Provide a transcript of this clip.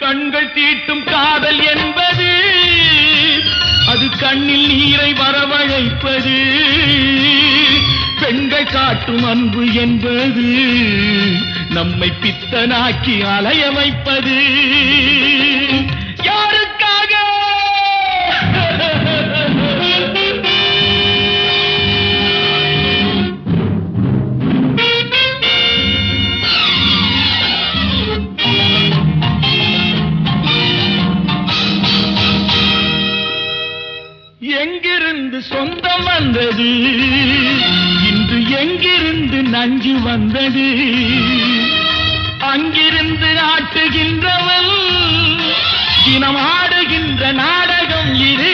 கண்கள் தீட்டும் காதல் என்பது அது கண்ணில் நீரை வரவழைப்பது. பெண்கள் காட்டும் அன்பு என்பது நம்மை பித்தனாக்கி அலைய வைப்பது. யாருக்காக? எங்கிருந்து சொந்தம் வந்தது, இன்று எங்கிருந்து நஞ்சு வந்தது? அங்கிருந்து ஆட்டுகின்றவன் தினம் ஆடுகின்ற நாடகம் இது.